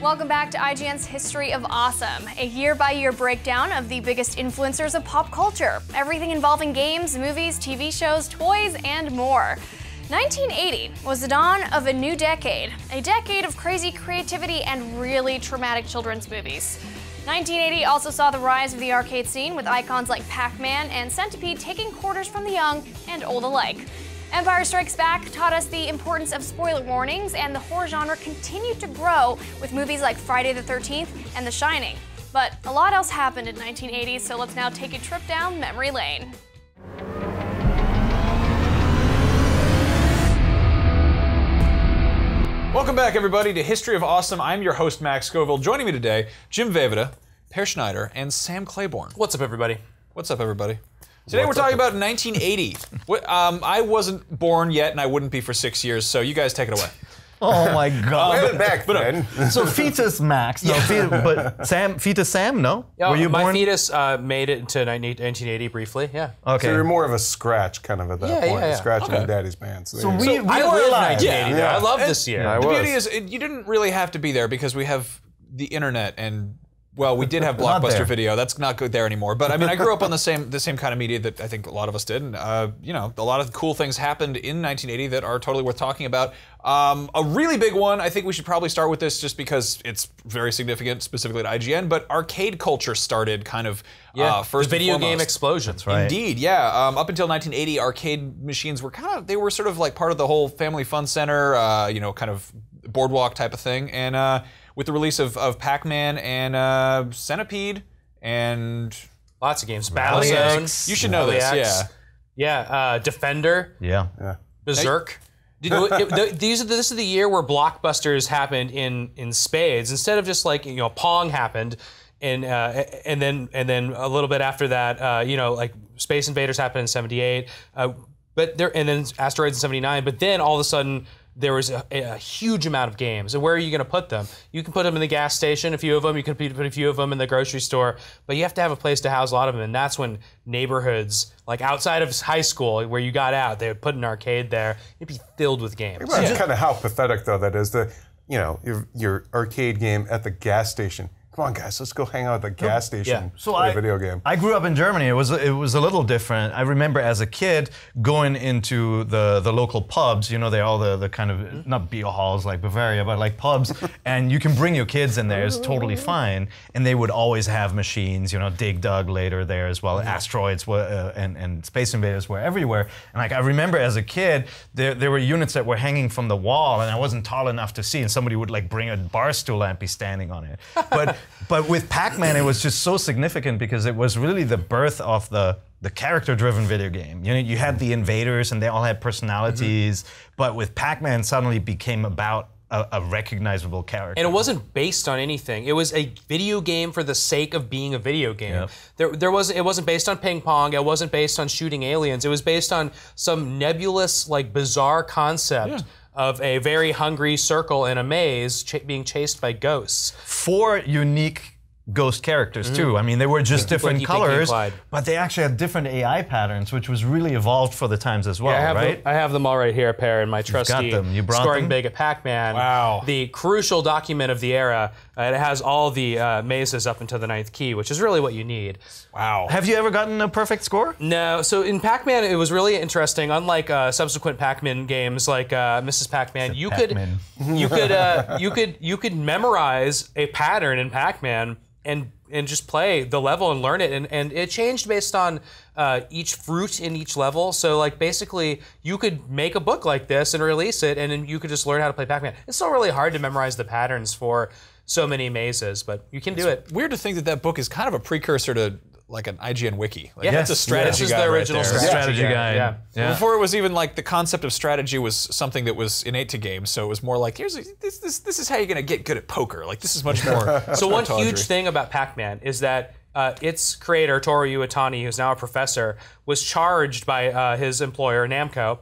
Welcome back to IGN's History of Awesome, a year-by-year breakdown of the biggest influencers of pop culture. Everything involving games, movies, TV shows, toys, and more. 1980 was the dawn of a new decade, a decade of crazy creativity and really traumatic children's movies. 1980 also saw the rise of the arcade scene with icons like Pac-Man and Centipede taking quarters from the young and old alike. Empire Strikes Back taught us the importance of spoiler warnings, and the horror genre continued to grow with movies like Friday the 13th and The Shining. But a lot else happened in 1980, so let's now take a trip down memory lane. Welcome back, everybody, to History of Awesome. I'm your host, Max Scoville. Joining me today, Jim Vejvoda, Per Schneider, and Sam Claiborne. What's up, everybody? What's up, everybody? Today we're talking about 1980. I wasn't born yet, and I wouldn't be for 6 years, so you guys take it away. Oh my God! Back then. So fetus Max, no, but fetus Sam, no? Yeah, were you my born? fetus made it into 1980 briefly. Yeah. Okay. So you're more of a scratch kind of at that point. Yeah. Scratching in daddy's pants. So we I were lived alive. 1980. Yeah. I love this year. I The was. beauty is, you didn't really have to be there because we have the internet and, well, we did have Not Blockbuster there. Video. That's not good there anymore. But I mean, I grew up on the same kind of media that I think a lot of us did. And, you know, a lot of cool things happened in 1980 that are totally worth talking about. A really big one, I think we should probably start with this just because it's very significant, specifically at IGN, but arcade culture started kind of first the video and game foremost. explosion. That's right. Indeed, yeah. Up until 1980, arcade machines were they were sort of like part of the whole family fun center, you know, kind of boardwalk type of thing. And with the release of Pac-Man and Centipede and Lots of games. Battlezone. you should know this, yeah. Yeah. Defender. Yeah. Berserk. This is the year where blockbusters happened in spades instead of just like, you know, Pong happened, and then a little bit after that, you know, like Space Invaders happened in '78, and then Asteroids in '79. But then all of a sudden there was a huge amount of games. And where are you going to put them? You can put them in the gas station, a few of them. You can put a few of them in the grocery store. But you have to have a place to house a lot of them. And that's when neighborhoods, like outside of high school, where you got out, they would put an arcade there. It'd be filled with games. That's kind of how pathetic, though, that is. You know, your arcade game at the gas station. Come on, guys, let's go hang out at the gas station. So play a video game. I grew up in Germany. It was a little different. I remember as a kid going into the local pubs. You know, they're all the kind of not beer halls like Bavaria, but like pubs, and you can bring your kids in there. It's totally fine. And they would always have machines. You know, Dig Dug later there as well. Asteroids were and Space Invaders were everywhere. And like I remember as a kid, there were units that were hanging from the wall, and I wasn't tall enough to see, and somebody would like bring a bar stool and be standing on it. But with Pac-Man, it was just so significant because it was really the birth of the character-driven video game. You know, you had the invaders and they all had personalities, but with Pac-Man suddenly became about a recognizable character. And it wasn't based on anything. It was a video game for the sake of being a video game. Yep. It wasn't based on ping pong. It wasn't based on shooting aliens. It was based on some nebulous, like bizarre concept of a very hungry circle in a maze being chased by ghosts. 4 unique ghost characters too. I mean, they were just different colors, but they actually had different AI patterns, which was really evolved for the times as well, right? I have them all right here, Per, in my trusty You brought Scoring them? Big at Pac-Man. Wow. The crucial document of the era. It has all the mazes up into the 9th key, which is really what you need. Wow. Have you ever gotten a perfect score? No, so in Pac-Man, it was really interesting. Unlike subsequent Pac-Man games like Mrs. Pac-Man, you could memorize a pattern in Pac-Man and just play the level and learn it, and it changed based on each fruit in each level. So like basically you could make a book like this and release it, and then you could just learn how to play Pac-Man. It's still really hard to memorize the patterns for so many mazes, but you can do it. Weird to think that book is kind of a precursor to like an IGN wiki. Like, Yeah. that's a strategy This is guide the right original there. Strategy guide. Yeah. Before it was even like the concept of strategy was something that was innate to games, so it was more like this is how you're gonna get good at poker. Like this is much more. So one huge thing about Pac-Man is that its creator, Toru Iwatani, who's now a professor, was charged by his employer, Namco,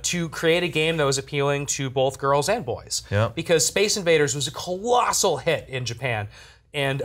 to create a game that was appealing to both girls and boys. Yep. Because Space Invaders was a colossal hit in Japan. And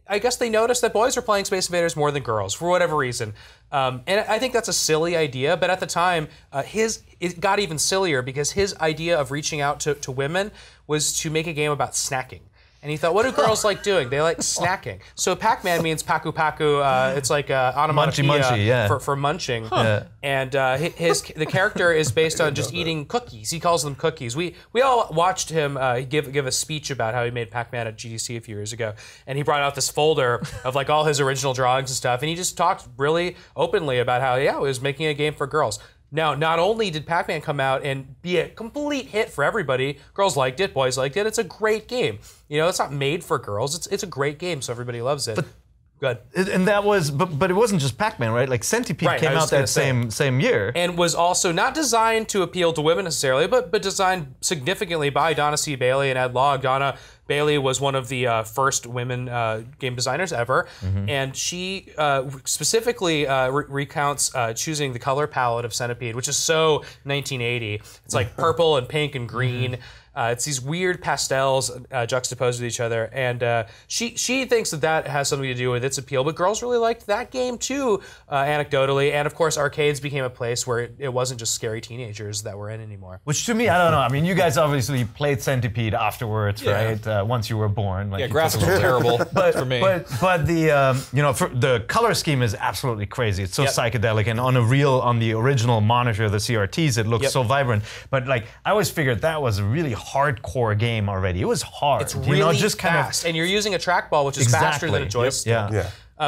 I guess they noticed that boys were playing Space Invaders more than girls for whatever reason. And I think that's a silly idea, but at the time, it got even sillier because his idea of reaching out to women was to make a game about snacking. And he thought, what do girls like doing? They like snacking. So Pac-Man means paku paku. It's like onomatopoeia for munching. Huh. And the character is based on just eating cookies. He calls them cookies. We all watched him give a speech about how he made Pac-Man at GDC a few years ago. And he brought out this folder of like all his original drawings and stuff. And he just talked really openly about how, he was making a game for girls. Now, not only did Pac-Man come out and be a complete hit for everybody, girls liked it, boys liked it, it's a great game. You know, it's not made for girls, it's a great game, so everybody loves it. Good. And that was, but it wasn't just Pac-Man, right? Like Centipede came out that same year. And was also not designed to appeal to women necessarily, but designed significantly by Donna C. Bailey and Ed Logg. Donna Bailey was one of the first women game designers ever, and she specifically recounts choosing the color palette of Centipede, which is so 1980. It's like purple and pink and green. It's these weird pastels juxtaposed with each other, and she thinks that has something to do with its appeal. But girls really liked that game too, anecdotally. And of course, arcades became a place where it wasn't just scary teenagers that were in anymore. Which to me, I don't know. I mean, you guys obviously played Centipede afterwards, right? Once you were born. Like graphics were terrible for me. But the color scheme is absolutely crazy. It's so psychedelic, and on the original monitor, the CRTs, it looks so vibrant. But like, I always figured that was a really hardcore game already. It was hard. It's really just fast, and you're using a trackball, which is faster than a joystick.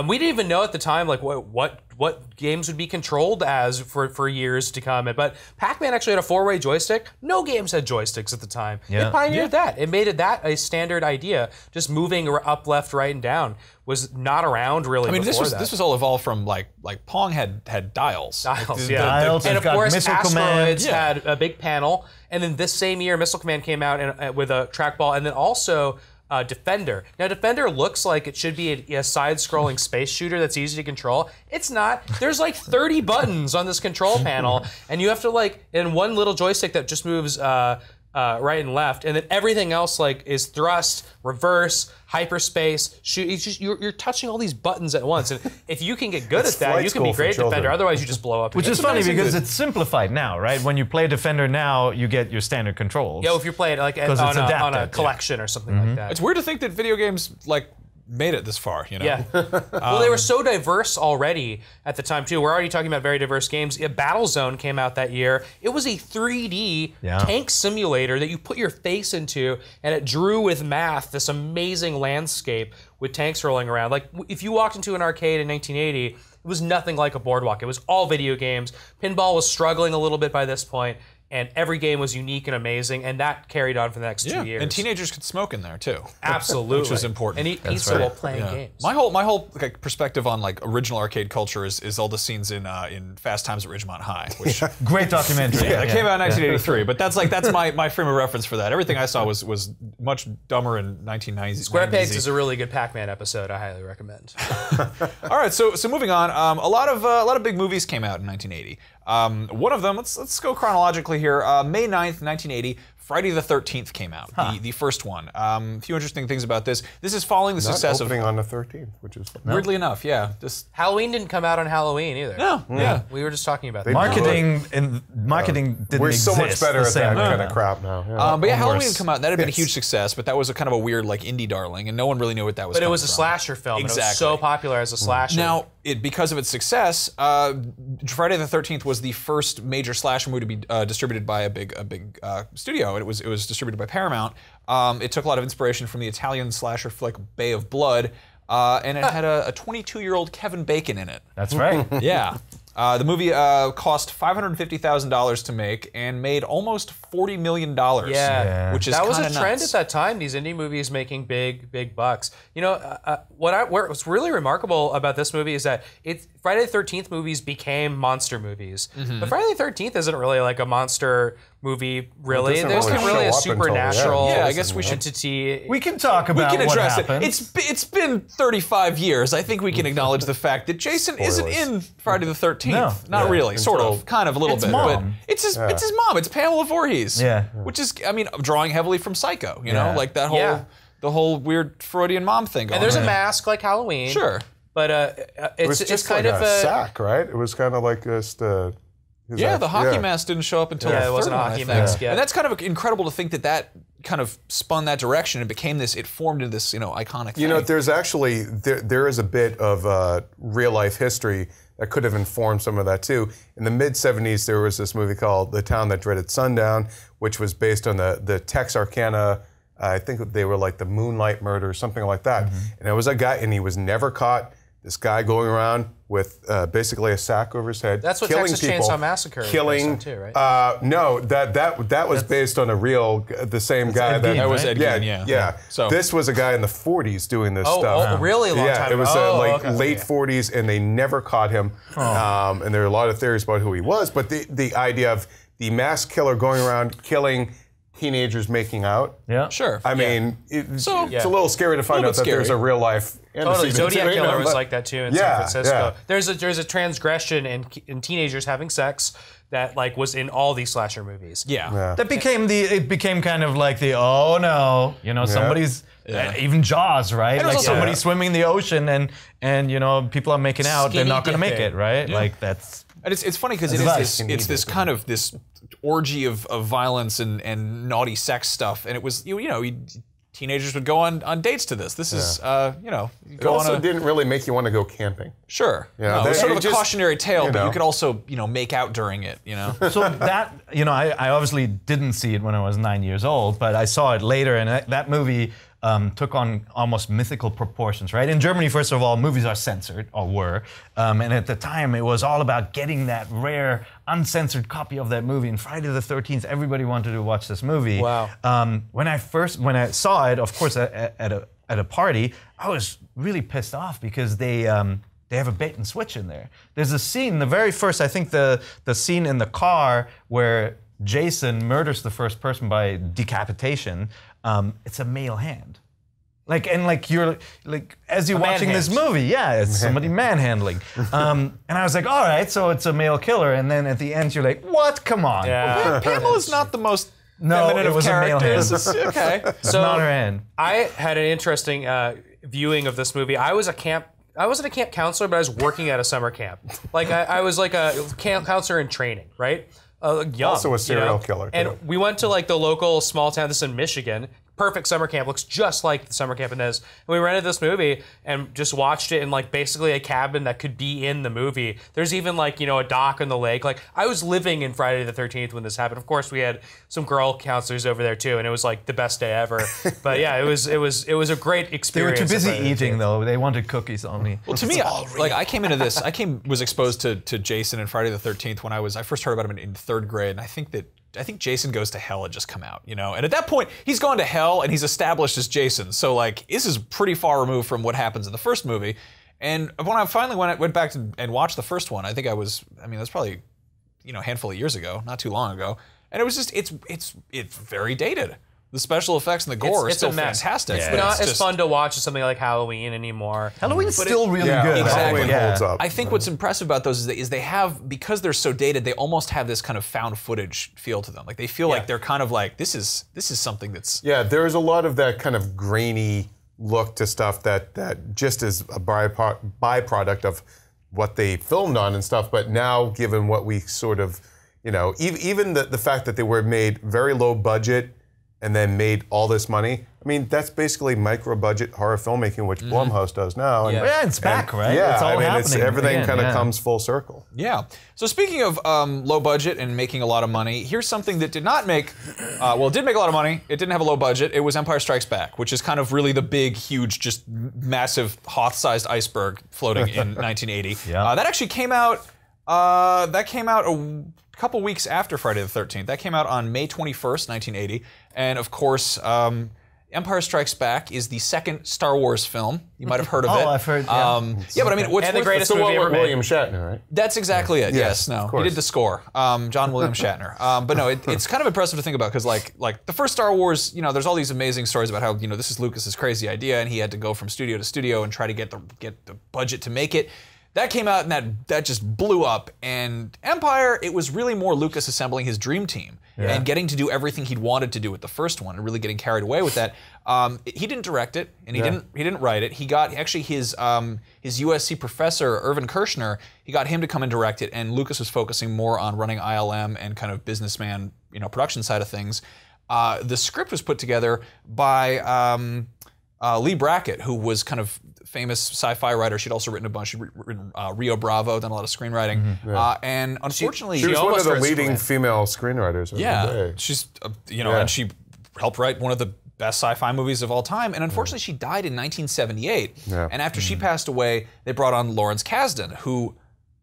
We didn't even know at the time like what games would be controlled as for years to come. But Pac-Man actually had a 4-way joystick. No games had joysticks at the time. It pioneered that. It made that a standard idea. Just moving up, left, right, and down was not around really. I mean, this was all evolved from like Pong had dials. Dials, and of course Asteroids had a big panel. And then this same year, Missile Command came out with a trackball, and then also Defender. Now, Defender looks like it should be a side-scrolling space shooter that's easy to control. It's not. There's like 30 buttons on this control panel, and you have to in one little joystick that just moves right and left, and then everything else like is thrust, reverse, hyperspace, shoot. It's just, you're touching all these buttons at once, and if you can get good at that, you can be great at Defender. Otherwise, you just blow up. Which is funny because it's simplified now, right? When you play Defender now, you get your standard controls. Yeah, if you play it like on a collection or something like that. It's weird to think that video games like made it this far, you know? Yeah. Well, they were so diverse already at the time, too. We're already talking about very diverse games. Battlezone came out that year. It was a 3D tank simulator that you put your face into, and it drew with math this amazing landscape with tanks rolling around. Like, if you walked into an arcade in 1980, it was nothing like a boardwalk. It was all video games. Pinball was struggling a little bit by this point. And every game was unique and amazing, and that carried on for the next 2 years. And teenagers could smoke in there too. Absolutely, which was important. And eat while playing games. My whole like, perspective on like original arcade culture is all the scenes in Fast Times at Ridgemont High, which great documentary. It came out in 1983. But that's my frame of reference for that. Everything I saw was much dumber in 1990s. Square Pegs is a really good Pac-Man episode. I highly recommend. All right, so moving on. A lot of big movies came out in 1980. One of them, let's go chronologically here. May 9th, 1980, Friday the 13th came out, the first one. A few interesting things about this. This is following the success of... opening on the 13th, which is... Weirdly enough, just... Halloween didn't come out on Halloween either. No, We were just talking about that. Marketing didn't We're exist so much better at that kind of way. crap now. But Halloween had come out, and that had been a huge success, but that was a kind of a weird like indie darling, and no one really knew what that was But it was coming a from. slasher film, and it was so popular as a slasher. Now, because of its success, Friday the 13th was the first major slasher movie to be distributed by a big studio. It was distributed by Paramount. It took a lot of inspiration from the Italian slasher flick Bay of Blood, and it had a 22-year-old Kevin Bacon in it. That's right. Yeah. The movie cost $550,000 to make and made almost $40 million. Which is that was a nuts. trend at that time. These indie movies making big bucks. You know, what's really remarkable about this movie is that Friday the 13th movies became monster movies. But Friday the 13th isn't really like a monster movie, really. There's really a supernatural I guess we should entity. We can talk about we can address what happened. It's been 35 years. I think we can acknowledge the fact that Jason isn't in Friday the 13th. No. Not really. Sort of. Kind of a little bit. Mom. But it's his mom. It's Pamela Voorhees. Yeah. Which is, I mean, drawing heavily from Psycho, you know? Like that whole... the whole weird Freudian mom thing going And there's on. a mask like Halloween. Sure. But It was it's just kind like of a sack, right? It was kind of like just. Yeah, the hockey mask didn't show up until Yeah, the it wasn't third a one, I hockey think. mask, yeah. And that's kind of incredible to think that that kind of spun that direction and became this. It formed into this, iconic thing. You know, there's actually there is a bit of real life history that could have informed some of that too. In the mid '70s, there was this movie called The Town That Dreaded Sundown, which was based on the Texarkana. I think they were like the Moonlight Murder or something like that. And it was a guy, and he was never caught. This guy going around with basically a sack over his head, That's what killing Texas people, Chainsaw Massacre was killing. based on too, right? No, that was based on a real the same guy Ed that Gein, That was right? Ed Gein, yeah. So this was a guy in the '40s doing this Oh, stuff. really? Long Yeah, time it was ago? like Okay. late '40s, and they never caught him. And there are a lot of theories about who he was, but the idea of the mass killer going around killing teenagers making out. Yeah. Sure. I mean, it's So- a little scary to find A out little that bit there's a scary. real life. Totally, antecedent Zodiac to it, Killer was but- like that too in Yeah, San Francisco. yeah. There's a transgression in teenagers having sex that like was in all these slasher movies. Yeah. That became it became kind of like the oh no, somebody's even Jaws, right? it was Like also- somebody swimming in the ocean and people are making out, they're Skinny not going to make dipping. it, right? Like that's And it's funny because That's it's this kind of this orgy of violence and naughty sex stuff, and it was teenagers would go on dates to this. This is It go also on a didn't really make you want to go camping. sure. Yeah, No, it was they- sort of it a just- cautionary tale, you but know. you could also make out during it. so that I obviously didn't see it when I was 9 years old, but I saw it later, and that movie took on almost mythical proportions, right? In Germany, first of all, movies are censored, or were, and at the time it was all about getting that rare, uncensored copy of that movie. And Friday the 13th, everybody wanted to watch this movie. Wow. When I saw it, of course, at a party, I was really pissed off because they have a bait and switch in there. There's a scene, the very first, I think the scene in the car where Jason murders the first person by decapitation. It's a male hand. You're as you're watching this movie, yeah, it's somebody manhandling. And I was like, all right, so it's a male killer. And then at the end, you're like, what? Come on. Yeah. Pamela's not the most No, feminine it of was a male characters. hand. It's okay. So Not her hand. I had an interesting viewing of this movie. I wasn't a camp counselor, but I was working at a summer camp. Like I was like a camp counselor in training, right? Young, Also a serial killer, And too. we went to like the local small town. This is in Michigan. Perfect summer camp. Looks just like the summer camp in this. And we rented this movie and just watched it in like basically a cabin that could be in the movie. There's even like, a dock on the lake. Like I was living in Friday the 13th when this happened. Of course, we had some girl counselors over there too, and it was like the best day ever. But yeah, it was a great They were experience. too busy of Friday the eating 13th. though. They wanted cookies only. Well, to me, I came into this. Was exposed to Jason and Friday the 13th when I first heard about him in third grade, and I think Jason Goes to Hell had just come out, And at that point, he's gone to hell and he's established as Jason. So like, this is pretty far removed from what happens in the first movie. And when I finally went back and watched the first one, that's probably a handful of years ago, not too long ago, and it was just it's very dated. The special effects and the gore are It's still a mess. fantastic. It's but not it's as fun to watch as something like Halloween anymore. Halloween's still really Yeah, good. exactly. Halloween holds up. I think what's impressive about those is they have, because they're so dated, they almost have this kind of found footage feel to them. Like they feel like they're kind of like this is something that's There is a lot of that kind of grainy look to stuff that just is a byproduct of what they filmed on and stuff. But now, given what we sort of, even the fact that they were made very low budget and then made all this money. I mean, that's basically micro-budget horror filmmaking, which Blumhouse does now. And, Yeah, it's back, right? Yeah, It's all it's happening everything again, kind of yeah. comes full circle. Yeah. So speaking of low budget and making a lot of money, here's something that did not make, it did make a lot of money. It didn't have a low budget. It was Empire Strikes Back, which is kind of really the big, huge, just massive Hoth-sized iceberg floating in 1980. Yeah. That actually came out. A couple weeks after Friday the 13th. That came out on May 21st, 1980, and of course. Empire Strikes Back is the second Star Wars film. You might have heard of it. Oh, I've heard, yeah. But I mean, what's And the greatest It's the one movie with ever made. William Shatner, right? That's exactly it. Yes, no, of he did course. the score. John William Shatner. But no, it's kind of impressive to think about because like the first Star Wars, there's all these amazing stories about how this is Lucas's crazy idea and he had to go from studio to studio and try to get the budget to make it. that came out and that just blew up. And Empire, it was really more Lucas assembling his dream team and getting to do everything he'd wanted to do with the first one and really getting carried away with that. He didn't direct it and he didn't write it. He got actually his USC professor Irvin Kershner. He got him to come and direct it, and Lucas was focusing more on running ILM and kind of businessman, production side of things. The script was put together by Lee Brackett, who was kind of famous sci-fi writer. She'd also written a bunch. She'd written Rio Bravo, done a lot of screenwriting, and unfortunately, she was one of the leading female screenwriters. Of the day. She's and she helped write one of the best sci-fi movies of all time. And unfortunately, she died in 1978. Yeah. And after she passed away, they brought on Lawrence Kasdan, who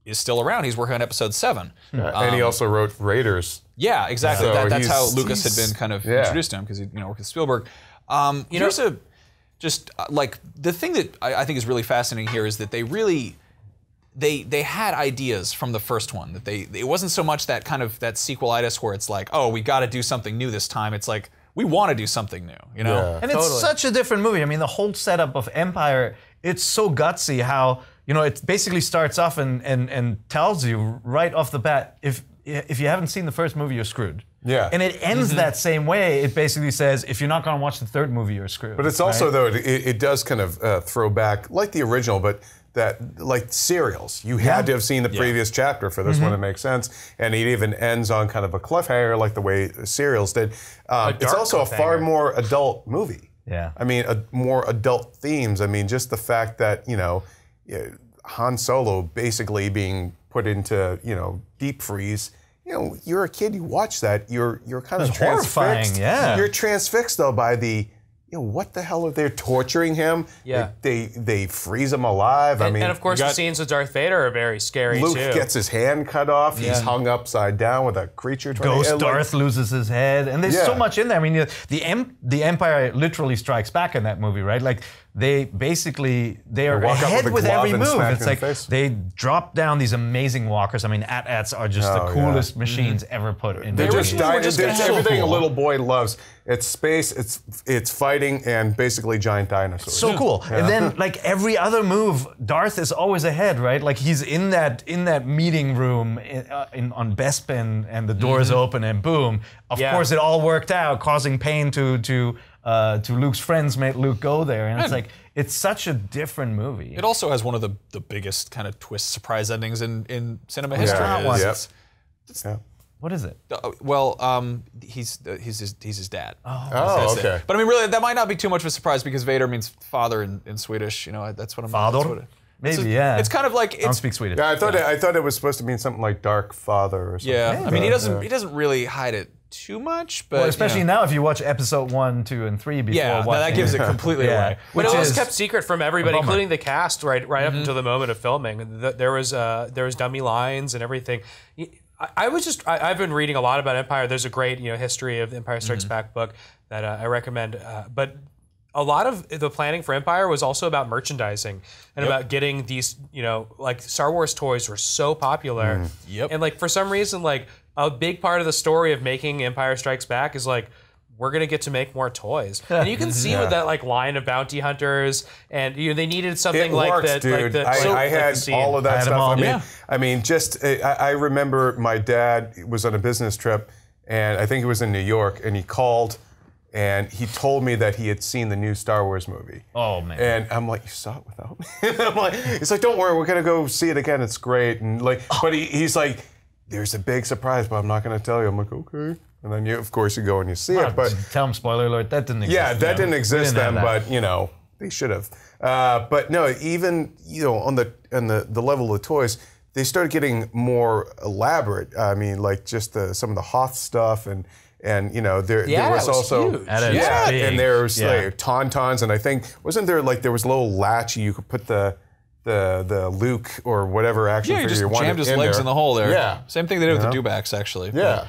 is still around. He's working on episode 7. And he also wrote Raiders. Yeah, exactly. So that's how Lucas had been kind of introduced to him, because he worked with Spielberg. Here's like the thing that I think is really fascinating here is that they really they had ideas from the first one. That it wasn't so much that kind of that sequelitis where it's like, oh, we got to do something new this time. It's like, we want to do something new, Yeah. And it's such a different movie. I mean, the whole setup of Empire, it's so gutsy how, it basically starts off and tells you right off the bat, if you haven't seen the first movie, you're screwed. Yeah. And it ends that same way. It basically says, if you're not going to watch the third movie, you're screwed. But it's also, though, it does kind of throw back, like the original, but that, like serials. You had to have seen the previous chapter for this one to make sense. And it even ends on kind of a cliffhanger, like the way serials did. It's also a far more adult movie. Yeah. I mean, more adult themes. I mean, just the fact that, Han Solo basically being put into, deep freeze. You're a kid, you watch that, you're kind of transfixed. Yeah. You're transfixed, though, by the, what the hell are they torturing him? Yeah. They freeze him alive. And of course, the scenes with Darth Vader are very scary, Luke too. Luke gets his hand cut off. He's hung upside down with a creature. Ghost Darth loses his head. And there's so much in there. I mean, the Empire literally strikes back in that movie, right? Like, they are ahead with every move. It's like they drop down these amazing walkers. I mean, AT-ATs are just the coolest machines ever put in. They're just everything a little boy loves. It's space, it's fighting, and basically giant dinosaurs. So cool. Yeah. And then, like every other move, Darth is always ahead, right? Like he's in that meeting room on Bespin, and the doors open, and boom. Of course, it all worked out, causing pain to Luke's friends made Luke go there, and it's like it's such a different movie. It also has one of the biggest kind of twist surprise endings in cinema history. What is it? He's his dad. Oh, okay. But I mean, really, that might not be too much of a surprise because Vader means father in Swedish. That's what I'm. Father. Maybe, It's kind of like I don't speak Swedish. Yeah, I thought it was supposed to mean something like Dark Father or something. Yeah, I mean, he doesn't really hide it too much, but especially now if you watch episode 1, 2, and 3 before watching. that gives it completely away. But it was kept secret from everybody, including the cast, right up until the moment of filming. There was dummy lines and everything. I've been reading a lot about Empire. There's a great history of the Empire Strikes Back book that I recommend. But a lot of the planning for Empire was also about merchandising and about getting these, like Star Wars toys were so popular. And like for some reason, like a big part of the story of making Empire Strikes Back is like, we're gonna get to make more toys, and you can see with that like line of bounty hunters, and they needed something like that. Dude. I had all of that stuff. I mean, I remember my dad was on a business trip, and I think it was in New York, and he called, and he told me that he had seen the new Star Wars movie. Oh man! And I'm like, you saw it without me? I'm like, it's like, don't worry, we're gonna go see it again. It's great, and like, but he's like, there's a big surprise, but I'm not gonna tell you. I'm like, okay. And then of course, you go and you see it. But tell them, spoiler alert, that didn't exist. Yeah, that didn't exist then, but they should have. But no, even on the level of the toys, they started getting more elaborate. I mean, like just some of the Hoth stuff, and there was also huge. And there's like tauntauns, and I think there was a little latch you could put the Luke or whatever action figure you wanted jammed his legs in the hole there. Yeah, same thing they did with the Dewbacks actually. Yeah.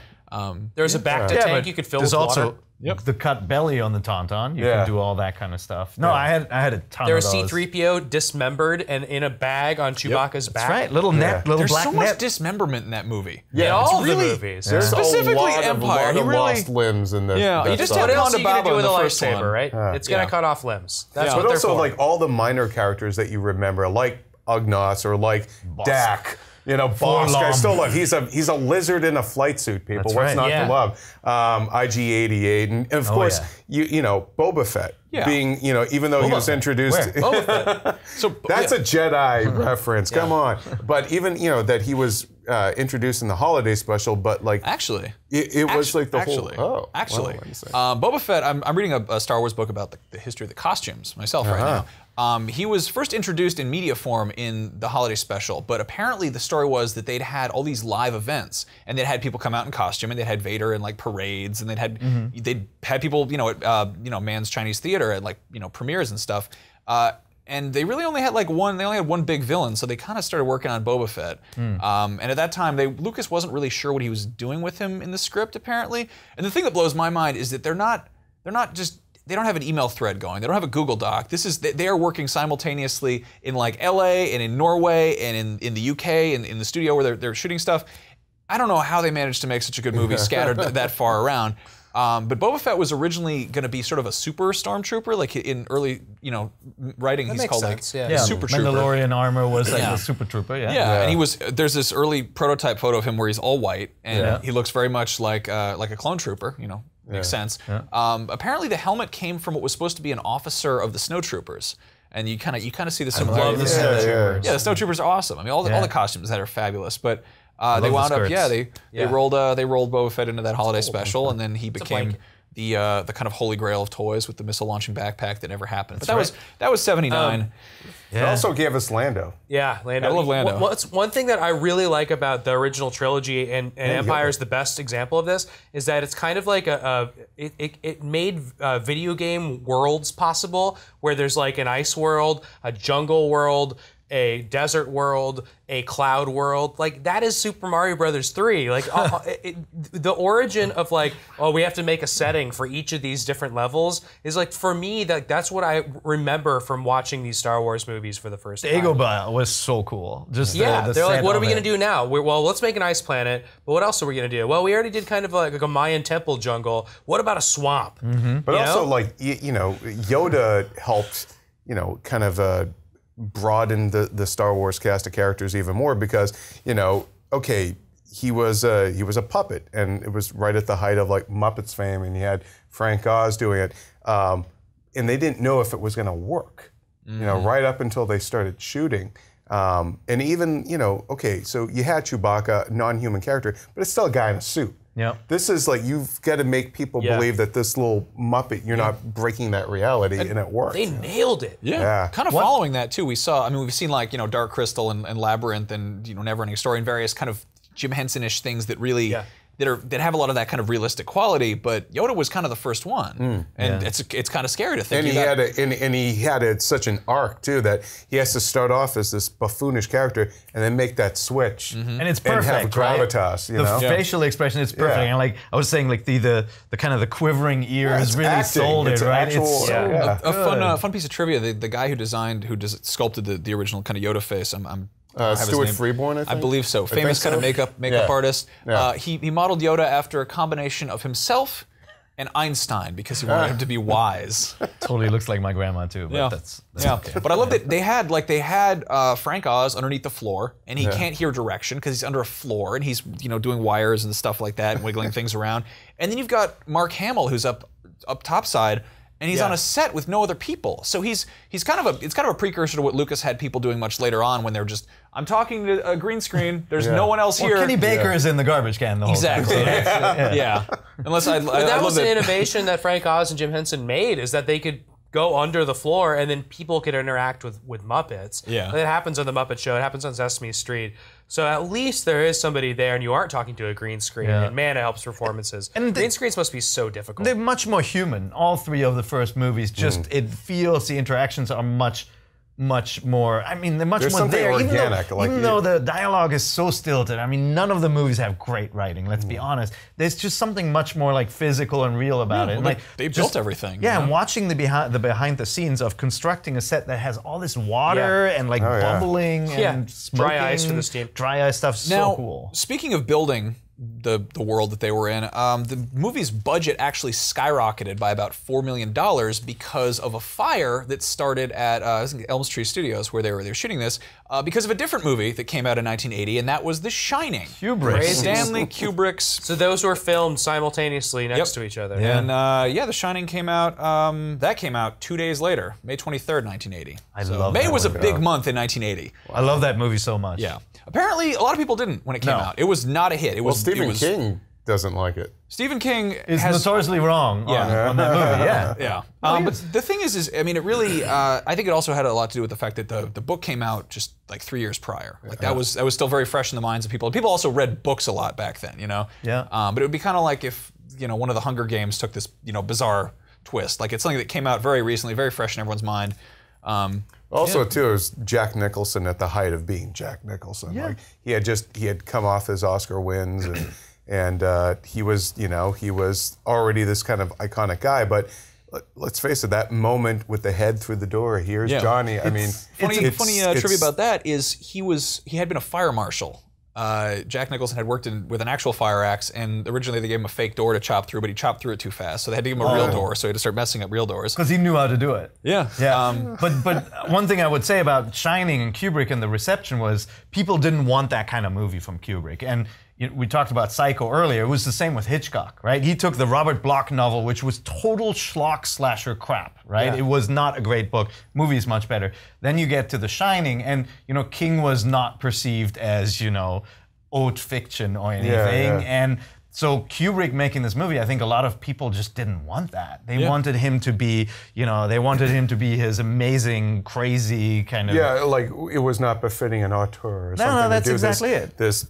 There's a Bacta tank you could fill with water. Also the cut belly on the Tauntaun. You can do all that kind of stuff. No, I had a ton there of those. There was C-3PO dismembered and in a bag on Chewbacca's back. That's right. Little black net. There's so much dismemberment in that movie. Yeah, all the movies. There's specifically a Empire. lot of lost limbs in this. Yeah, you just what have else are you gonna Baba do with a first lightsaber, one. right? It's gonna cut off limbs. That's what but they're also for. like all the minor characters that you remember, like Ugnaughts or like Dak. You know, Bosk, I still love. He's a lizard in a flight suit. People, That's what's right. not to love? IG-88, and of course, you know, Boba Fett being, you know, even though he was introduced, So that's a Jedi reference. Come on, but even you know that he was introduced in the holiday special, but like actually, it was like the whole. Oh, actually, wow, Boba Fett. I'm reading a Star Wars book about the history of the costumes myself right now. He was first introduced in media form in the holiday special, but apparently the story was that they'd had all these live events, and they'd had people come out in costume, and they'd had Vader in like parades, and they'd had people, you know, at Mann's Chinese Theater at like, you know, premieres and stuff. And they really only had like one. They only had one big villain, so they kind of started working on Boba Fett. And at that time, Lucas wasn't really sure what he was doing with him in the script, apparently. And the thing that blows my mind is that they're not just. They don't have an email thread going. They don't have a Google Doc. They are working simultaneously in like LA and in Norway and in the UK and in the studio where they're shooting stuff. I don't know how they managed to make such a good movie scattered that far around. But Boba Fett was originally going to be sort of a super stormtrooper, like in early, you know, writing. He's called sense, like yeah. a super trooper. Mandalorian armor was like the super trooper. Yeah, and he was. There's this early prototype photo of him where he's all white, and he looks very much like a clone trooper. You know, makes sense. Apparently, the helmet came from what was supposed to be an officer of the snowtroopers, and you kind of see the similarity. love the snowtroopers. Yeah, the snowtroopers are awesome. I mean, all the costumes that are fabulous, but. They wound up, they rolled Boba Fett into that holiday special, and then he became the kind of holy grail of toys with the missile launching backpack that never happened. But that was '79. It also gave us Lando. Yeah, Lando. I love Lando. One thing that I really like about the original trilogy, and Empire is the best example of this, is that it's kind of like it made video game worlds possible, where there's like an ice world, a jungle world, a desert world, a cloud world. Like, that is Super Mario Brothers 3. Like, the origin of like, oh, we have to make a setting for each of these different levels is like, for me, that's what I remember from watching these Star Wars movies for the first time. Dagobah was so cool. Just they're like, what are we going to do now? Well, let's make an ice planet, but what else are we going to do? Well, we already did kind of like a Mayan temple jungle. What about a swamp? But also, like, you know, Yoda helped, you know, kind of broaden the Star Wars cast of characters even more because, you know, okay, he was a puppet, and it was right at the height of like Muppets fame, and you had Frank Oz doing it, and they didn't know if it was going to work, you know, right up until they started shooting. And even, you know, okay, so you had Chewbacca, non-human character, but it's still a guy in a suit. Yep. This is like, you've got to make people believe that this little Muppet, you're not breaking that reality, and it works. They nailed it. Yeah. Kind of following that too, we've seen like, you know, Dark Crystal and Labyrinth and, you know, Neverending Story and various kind of Jim Henson-ish things that really that have a lot of that kind of realistic quality, but Yoda was kind of the first one, and it's kind of scary to think. And he had such an arc too that he has to start off as this buffoonish character and then make that switch, and it's perfect. And have gravitas. Right? You know? The facial expression is perfect, and like I was saying, like the kind of the quivering ears really acting. sold It's it, right? actual, It's so a fun piece of trivia: the guy who sculpted the original kind of Yoda face. Stuart Freeborn, I think? I believe so. Famous kind of makeup artist. He modeled Yoda after a combination of himself and Einstein because he wanted him to be wise. Totally looks like my grandma too, but that's okay. But I love that they had Frank Oz underneath the floor, and he can't hear direction because he's under a floor, and he's, you know, doing wires and stuff like that, and wiggling things around. And then you've got Mark Hamill, who's up topside. And he's on a set with no other people, so it's kind of a precursor to what Lucas had people doing much later on when they're just, I'm talking to a green screen. There's no one else here. Well, Kenny Baker is in the garbage can the whole time. Exactly. Unless that was an innovation that Frank Oz and Jim Henson made, is that they could go under the floor and then people could interact with Muppets. Yeah. And it happens on the Muppet Show. It happens on Sesame Street. So at least there is somebody there, and you aren't talking to a green screen. And man, it helps performances. And green screens must be so difficult. They're much more human. All three of the first movies, just it feels the interactions are much more. I mean, they're much There's more something there. organic, Even though the dialogue is so stilted. I mean, none of the movies have great writing. Let's be honest. There's just something much more like physical and real about it. Well, like they built everything. Yeah, and watching the behind the scenes of constructing a set that has all this water and like bubbling and smoking, dry ice for the steam. Dry ice stuff. Now, so cool. Speaking of building the world that they were in, the movie's budget actually skyrocketed by about $4 million because of a fire that started at Elm Tree Studios where they were shooting this. because of a different movie that came out in 1980, and that was The Shining. Kubrick. Stanley Kubrick's. So those were filmed simultaneously next to each other. And The Shining came out. That came out 2 days later, May 23rd, 1980. I love May that was a movie. big month in 1980. I love that movie so much. Yeah. Apparently, a lot of people didn't when it came out. It was not a hit. It was Stephen King doesn't like it. Stephen King Is has notoriously wrong on that movie, yeah. Yeah, but the thing is, I mean, it really. I think it also had a lot to do with the fact that the book came out just like 3 years prior. Like that was still very fresh in the minds of people. People also read books a lot back then, you know. Yeah. But it would be kind of like if one of the Hunger Games took this bizarre twist. Like it's something that came out very recently, very fresh in everyone's mind. Also, too, it was Jack Nicholson at the height of being Jack Nicholson. Yeah. Like he had come off his Oscar wins and he was already this kind of iconic guy. But let's face it, that moment with the head through the door, here's Johnny. I mean, funny trivia about that is he had been a fire marshal. Jack Nicholson had worked with an actual fire axe, and originally they gave him a fake door to chop through, but he chopped through it too fast, so they had to give him a real door. So he had to start messing up real doors. Because he knew how to do it. Yeah. But one thing I would say about Shining and Kubrick and the reception was people didn't want that kind of movie from Kubrick. And we talked about Psycho earlier. It was the same with Hitchcock, right? He took the Robert Bloch novel, which was total schlock slasher crap, right? Yeah. It was not a great book. Movie is much better. Then you get to The Shining, and King was not perceived as haute fiction or anything. Yeah. And so Kubrick making this movie, I think a lot of people just didn't want that. They wanted him to be, his amazing, crazy kind of. Yeah, like it was not befitting an auteur or something. No, that's to do exactly it. This,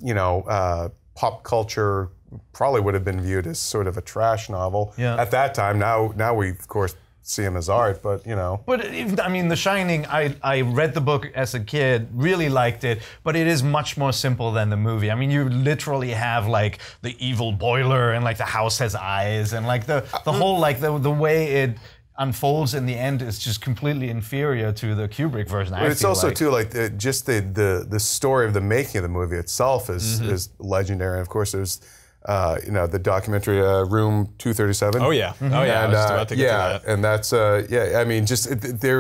pop culture probably would have been viewed as sort of a trash novel at that time. Now we of course see him as art, but But The Shining, I read the book as a kid, really liked it, but it is much more simple than the movie. I mean, you literally have like the evil boiler and like the house has eyes and like the whole like the way it unfolds in the end is just completely inferior to the Kubrick version. But it's also too like the story of the making of the movie itself is legendary. And of course, there's the documentary Room 237. Oh yeah, I was just about to get to that. And that's I mean, there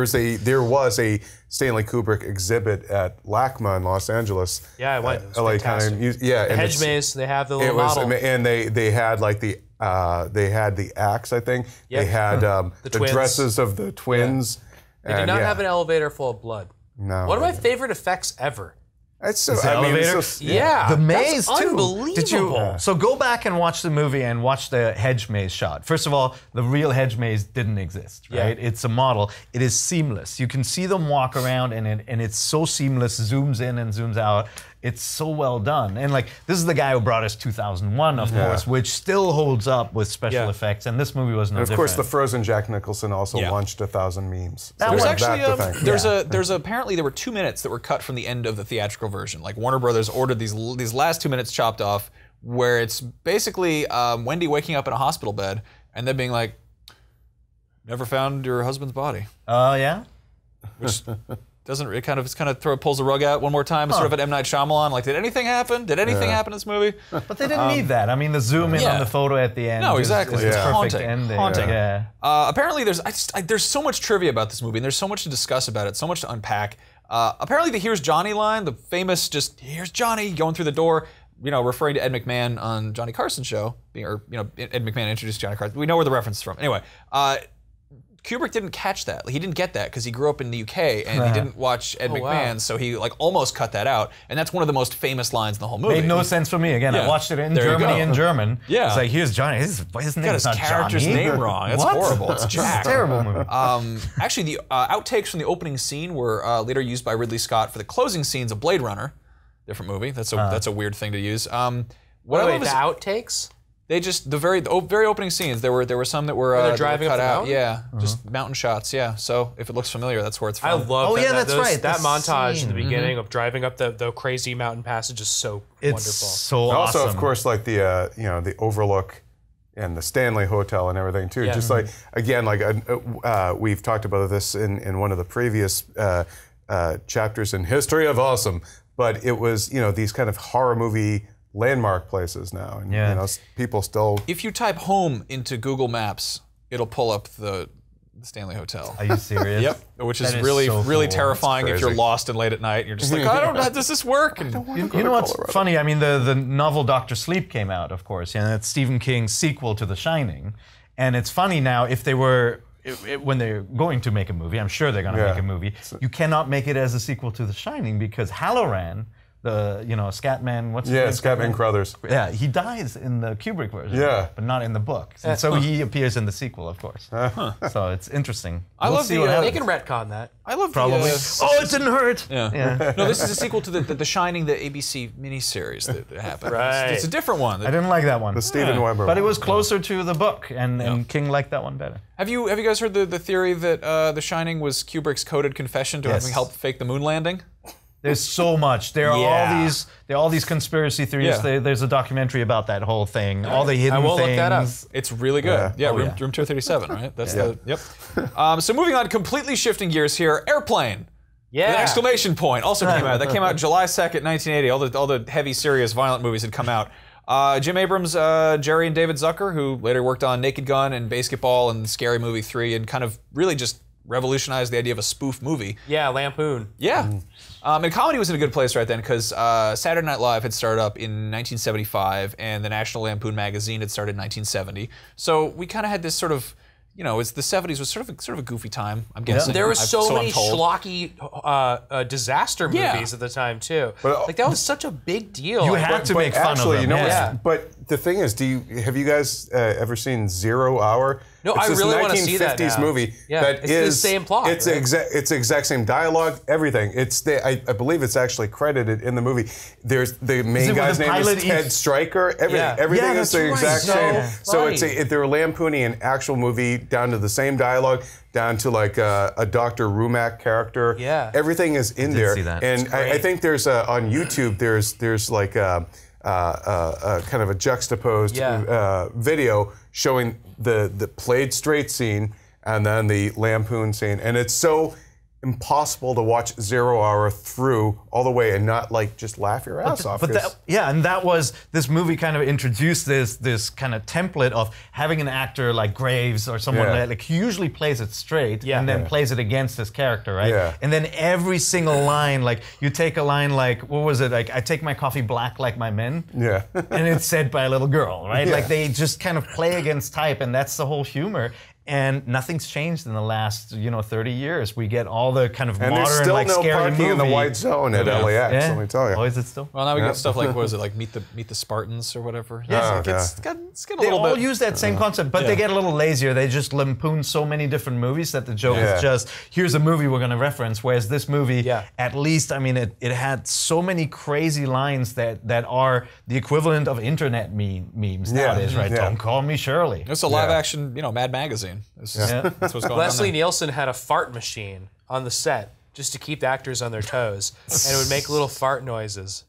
was a Stanley Kubrick exhibit at LACMA in Los Angeles. Yeah, I went. It was LA fantastic. and Hedge maze. They have the it little was, model. and they had like the axe, I think. Yep. They had the twins. dresses of the twins. They did not have an elevator full of blood. No. One of my favorite effects ever. It's so. The I mean, elevator? it's so, Yeah, The maze that's too. unbelievable. Did you? So go back and watch the movie and watch the hedge maze shot. First of all, the real hedge maze didn't exist, right? Yeah. It's a model. It is seamless. You can see them walk around, and it's so seamless. Zooms in and zooms out. It's so well done. And like this is the guy who brought us 2001, of course, which still holds up with special effects. And this movie was no And of different. course, the frozen Jack Nicholson also launched 1,000 memes. So There's that actually to thank. there's apparently there were 2 minutes that were cut from the end of the theatrical version. Like Warner Brothers ordered these last 2 minutes chopped off, where it's basically Wendy waking up in a hospital bed and then being like, "Never found your husband's body," Oh yeah. which doesn't it kind of pulls the rug out one more time. It's sort of an M. Night Shyamalan. Like, did anything happen? Did anything happen in this movie? But they didn't need that. I mean, the zoom in on the photo at the end. No, is exactly. the Yeah. perfect Haunting. ending. Haunting. Yeah. Apparently, there's so much trivia about this movie, and there's so much to discuss about it, so much to unpack. Apparently, the "Here's Johnny" line, the famous "Here's Johnny" going through the door, referring to Ed McMahon on Johnny Carson's show, Ed McMahon introduced Johnny Carson. We know where the reference is from. Anyway, Kubrick didn't catch that. He didn't get that because he grew up in the UK and he didn't watch Ed McMahon, so he almost cut that out. And that's one of the most famous lines in the whole movie. Made no sense for me. Again, I watched it in Germany in German. Yeah. It's like, here's Johnny. His name Got is his not character's Johnny. name wrong. It's What? horrible. It's Jack. It's a terrible movie. Actually, the outtakes from the opening scene were later used by Ridley Scott for the closing scenes of Blade Runner. Different movie. That's a weird thing to use. What I Wait, love the is outtakes? they just the very opening scenes. There were some that were they're driving cut up the out. mountain? Yeah, just mountain shots. Yeah. So if it looks familiar, that's where it's from. I love Oh, that. yeah, that's right, That the montage in the scene. beginning of driving up the crazy mountain passage is so It's wonderful. so Also, awesome. of course, like the Overlook and the Stanley Hotel and everything too. Yeah. Just like again, like we've talked about this in one of the previous chapters in History of Awesome. But it was these kind of horror movie landmark places now, and people still. If you type home into Google Maps, it'll pull up the the Stanley Hotel. Are you serious? Yep, which is That is really, so really cool. terrifying if you're crazy. lost and late at night. And you're just like, I don't know, does this work? And You know what's funny? I mean, the novel Dr. Sleep came out, of course, and it's Stephen King's sequel to The Shining. And it's funny now, if they were, when they're going to make a movie, I'm sure they're going to Yeah. make a movie, you cannot make it as a sequel to The Shining because Halloran, the, Scatman, what's his Yeah, name? Scatman Crothers. Yeah, he dies in the Kubrick version, Yeah. but not in the book. And so he appears in the sequel, of course. So it's interesting. I love the, what They happens. can retcon that. I love Probably. the. Oh, it didn't hurt. Yeah. No, this is a sequel to the Shining, the ABC miniseries that happened. Right. It's a different one. I didn't like that one. The Steven Weber. But it was closer to the book, and King liked that one better. Have you guys heard the theory that The Shining was Kubrick's coded confession to Yes. having helped fake the moon landing? There's so much. There are all these conspiracy theories. Yeah. There's a documentary about that whole thing. All the hidden I will things. look that up. It's really good. Yeah, Oh, room, yeah. room 237, right? That's the yep. So moving on, completely shifting gears here. Airplane. Yeah. An exclamation point also came out. That came out July 2nd, 1980. All the heavy, serious, violent movies had come out. Jim Abrams, Jerry and David Zucker, who later worked on Naked Gun and Basketball and Scary Movie 3, and kind of really just revolutionized the idea of a spoof movie. Yeah, Lampoon. Yeah. And comedy was in a good place right then because Saturday Night Live had started up in 1975 and the National Lampoon magazine had started in 1970. So we kind of had this sort of, it's the 70s was sort of a goofy time, I'm guessing. There were I'm so many told. schlocky disaster Yeah. movies at the time too. But, like that was such a big deal. You Like, had to make fun Actually, of you them. know what's, Yeah. but the thing is, have you guys ever seen 0 Hour? No, it's I this really wanna see that 1950s now. movie Yeah, that it's the is same plot, It's right? it's the exact same dialogue, everything. I believe it's actually credited in the movie. There's the main it with guy's the name is pilot Ted Stryker. Everything, Yeah. everything Yeah, is the that's right. exact So same. So funny. they're lampooning an actual movie down to the same dialogue, down to like a Dr. Rumack character. Yeah. Everything is in there. see that. And I think there's on YouTube. There's like kind of a juxtaposed video showing the played straight scene and then the lampoon scene, and it's so impossible to watch 0 Hour through all the way and not like just laugh your ass off. But that was this movie kind of introduced this kind of template of having an actor like Graves or someone Yeah. that like he usually plays it straight Yeah. and then Yeah. plays it against his character, right? Yeah. And then every single line, like you take a line like what was it? Like I take my coffee black like my men. Yeah. And it's said by a little girl, right? Yeah. Like they just kind of play against type, and that's the whole humor. And nothing's changed in the last, 30 years. We get all the kind of And modern, there's still like no scary parking movie. in the white zone at LAX. Yeah. Let me tell you. Oh, is it still? Well, now we get stuff like, what is it, like Meet the Spartans or whatever? Yeah. It's got a They little all bit. use that same concept, but Yeah. they get a little lazier. They just lampoon so many different movies that the joke Yeah. is just, here's a movie we're going to reference. Whereas this movie, Yeah. at least, I mean, it had so many crazy lines that are the equivalent of internet memes Yeah. nowadays, right? Yeah. Don't call me Shirley. It's a live action, Mad Magazine. That's what's going on Leslie there. Nielsen had a fart machine on the set just to keep the actors on their toes, and it would make little fart noises.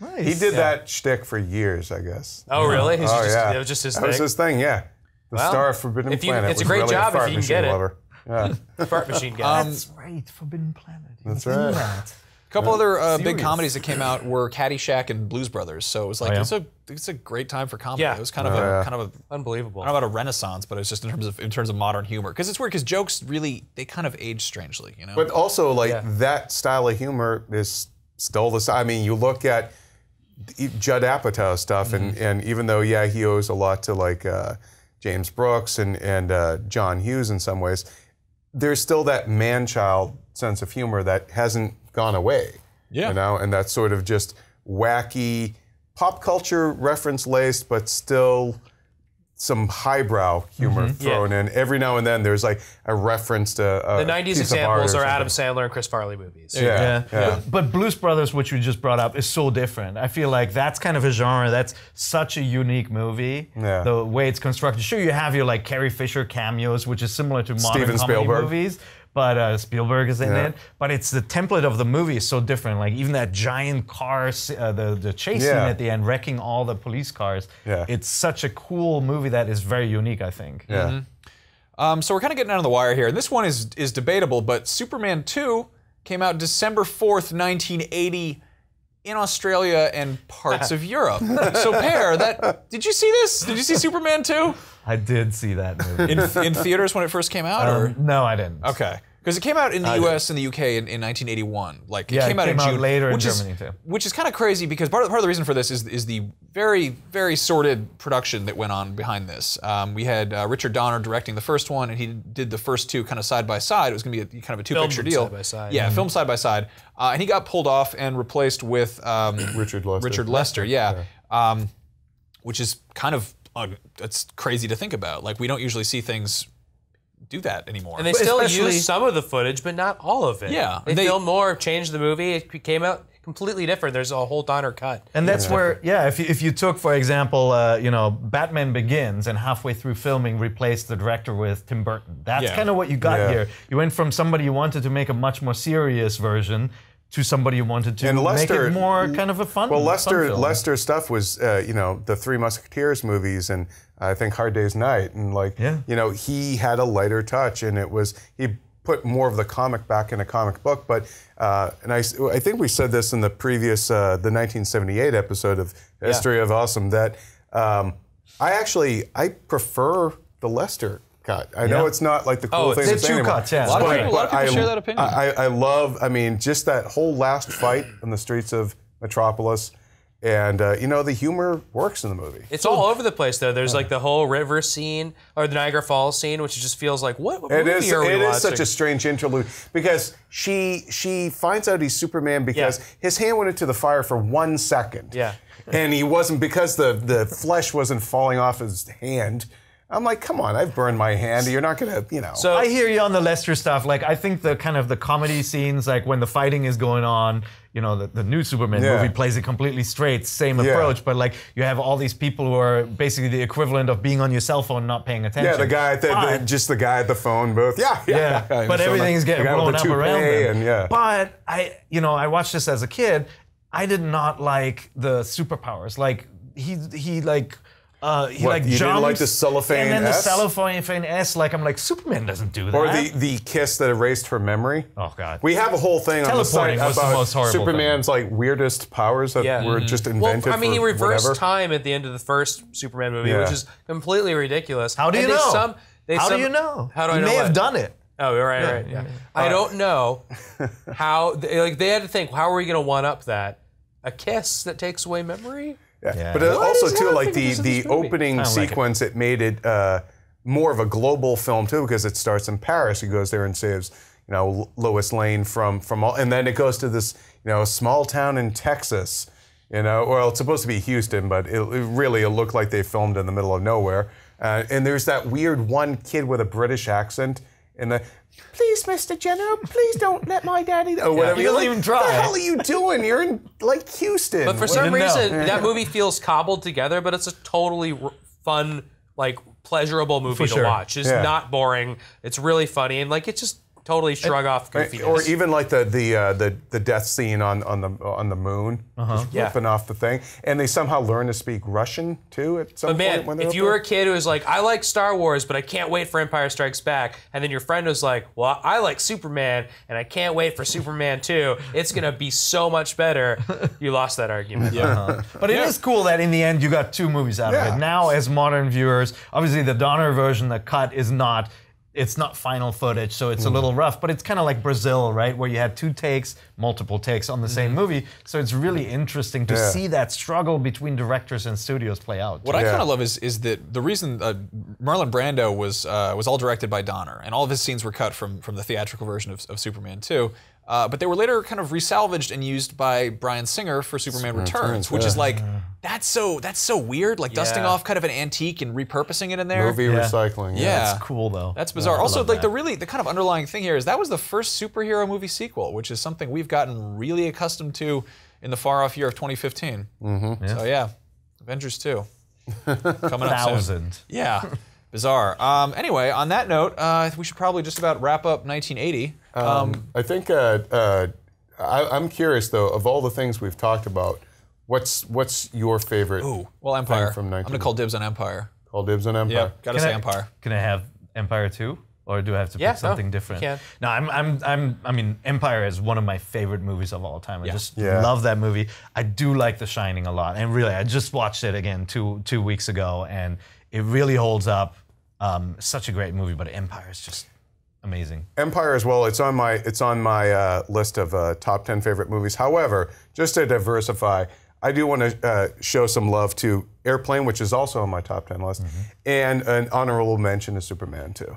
Nice. He did that shtick for years, I guess. Oh, really? It Yeah. was just his That was thing. his thing, yeah. The Well, Star of Forbidden if you- Planet it's a was great really job if fart you can machine get it. lover. Yeah. Fart machine guy. That's right, Forbidden Planet. That's You've seen right. that. A couple other big Serious. comedies that came out were Caddyshack and Blues Brothers. So it was like Oh, yeah? it's a great time for comedy. Yeah. It was kind of a Unbelievable. I don't know about a renaissance, but it's just in terms of modern humor. Because it's weird because jokes really they kind of age strangely, But also, like, Yeah. that style of humor is still the same. I mean, you look at Judd Apatow stuff, and even though, yeah, he owes a lot to, like, James Brooks and John Hughes in some ways, there's still that man-child sense of humor that hasn't gone away. Yeah. And that's sort of just wacky, pop culture reference-laced, but still some highbrow humor thrown in. Every now and then there's like a reference to the 90s piece of examples art or are Adam something. Sandler and Chris Farley movies. Yeah. But Blues Brothers, which you just brought up, is so different. I feel like that's kind of a genre that's such a unique movie. Yeah. The way it's constructed. Sure, you have your like Carrie Fisher cameos, which is similar to modern Steven comedy Spielberg. movies. But Spielberg is in it. But it's the template of the movie is so different. Like even that giant car, the chase scene Yeah. at the end, wrecking all the police cars. Yeah. It's such a cool movie that is very unique, I think. Yeah. So we're kind of getting out of the wire here. And this one is debatable, but Superman 2 came out December 4th, 1980 in Australia and parts of Europe. So, Pear, did you see this? Did you see Superman 2? I did see that movie. In theaters when it first came out, or No, I didn't. okay. Because it came out in the U.S. and the U.K. in 1981. Like Yeah, it came out in June, later in which Germany too. Which is kind of crazy because part of the reason for this is the very, very sordid production that went on behind this. We had Richard Donner directing the first one, and he did the first two kind of side by side. It was going to be kind of a two-picture deal. Side by side. Yeah, filmed side by side. And he got pulled off and replaced with Richard Lester. Richard Lester, which is kind of it's crazy to think about. Like we don't usually see things do that anymore. And they still use some of the footage, but not all of it. Yeah. They filmed more, changed the movie. It came out completely different. There's a whole Donner cut. And that's where, if you took, for example, Batman Begins and halfway through filming replaced the director with Tim Burton. That's kind of what you got here. You went from somebody who wanted to make a much more serious version to somebody who wanted to make it more kind of a fun. Well, fun film. Lester's stuff was, the Three Musketeers movies, and I think Hard Day's Night, and he had a lighter touch, and he put more of the comic back in a comic book. But and I think we said this in the previous the 1978 episode of History of Awesome that I prefer the Lester cut. I know it's not like the cool thing. It's two cuts, yeah. A lot of people share that opinion. I love, just that whole last fight in the streets of Metropolis. And, the humor works in the movie. It's all over the place, though. There's like the whole river scene, or the Niagara Falls scene, which just feels like, what movie are we watching? It is such a strange interlude, because she finds out he's Superman because his hand went into the fire for 1 second. Yeah. And he wasn't, because the flesh wasn't falling off his hand. I'm like, come on, I've burned my hand. You're not gonna, So I hear you on the Lester stuff. Like, I think the kind of the comedy scenes, like when the fighting is going on, the new Superman movie plays it completely straight, same approach. But like, you have all these people who are basically the equivalent of being on your cell phone, not paying attention. Yeah, the guy at the phone booth. Yeah. But everything's getting blown up around them. And, But I watched this as a kid. I did not like the superpowers. Like he you jumps, didn't like the cellophane and then S? the cellophane S. Like, I'm like, Superman doesn't do that. Or the kiss that erased her memory. Oh God. We have a whole thing on the site Teleporting was the most about horrible Superman's like weirdest powers that were just invented. Well, I mean, he for reversed whatever. time at the end of the first Superman movie, which is completely ridiculous. How do you know? How do you know? How do I know? He may what? have done it. Oh, right. Yeah. I don't know how. They had to think. How are we going to one up that? A kiss that takes away memory? Yeah. But also too, like the opening sequence, it made it more of a global film too, because it starts in Paris. He goes there and saves, Lois Lane from all, and then it goes to this, small town in Texas. Well, it's supposed to be Houston, but it looked like they filmed in the middle of nowhere. And there's that weird one kid with a British accent in the. Please, Mr. General, please don't let my daddy know. Whatever. He doesn't even try. What the hell are you doing? You're in Houston. But for some reason, that movie feels cobbled together, but it's a totally fun, pleasurable movie to watch. It's not boring. It's really funny, and it just totally shrug off goofiness. Or even the death scene on the moon, just ripping off the thing, and they somehow learn to speak Russian too at some point. When if you were a kid who was like, I like Star Wars, but I can't wait for Empire Strikes Back, and then your friend was like, well, I like Superman, and I can't wait for Superman 2. It's gonna be so much better. You lost that argument. But it is cool that in the end you got two movies out of it. Now, as modern viewers, obviously the Donner version, the cut is not. It's not final footage, so it's a little rough, but it's kind of like Brazil, right? Where you had multiple takes on the same movie. So it's really interesting to see that struggle between directors and studios play out. What I kind of love is that the reason Marlon Brando was all directed by Donner, and all of his scenes were cut from the theatrical version of Superman 2. But they were later kind of resalvaged and used by Bryan Singer for Superman Returns, which is that's so weird, dusting off kind of an antique and repurposing it in there. Movie recycling. Yeah, that's cool though. That's bizarre. Also, the kind of underlying thing here is that was the first superhero movie sequel, which is something we've gotten really accustomed to in the far off year of 2015. So Avengers 2 coming up soon. Yeah. Bizarre. Anyway, on that note, we should probably just about wrap up 1980. I think I'm curious though, of all the things we've talked about, what's your favorite? Well, Empire. From 1980? I'm gonna call dibs on Empire. Call dibs on Empire. Yeah, gotta say Empire. Can I have Empire 2? Or do I have to pick something different? You can. No, I mean, Empire is one of my favorite movies of all time. I just love that movie. I do like The Shining a lot, and really, I just watched it again two weeks ago, and it really holds up. Such a great movie, but Empire is just amazing. Empire as well. It's on my list of top 10 favorite movies. However, just to diversify, I do want to show some love to Airplane, which is also on my top 10 list, and an honorable mention to Superman 2.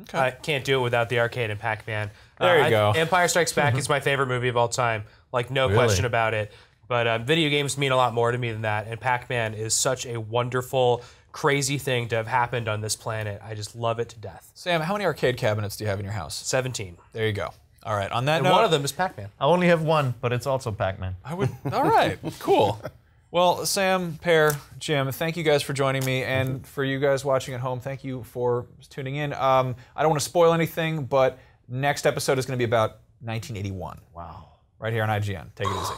Okay. I can't do it without the arcade and Pac-Man. There you go. Empire Strikes Back is my favorite movie of all time. Like, no question about it. But video games mean a lot more to me than that. And Pac-Man is such a wonderful, crazy thing to have happened on this planet. I just love it to death. Sam, how many arcade cabinets do you have in your house? 17. There you go. All right. On that And note, one of them is Pac-Man. I only have one, but it's also Pac-Man. I would. All right. Cool. Well, Sam, Pear, Jim, thank you guys for joining me, and for you guys watching at home, thank you for tuning in. I don't want to spoil anything, but next episode is going to be about 1981. Wow. Right here on IGN. Take it easy.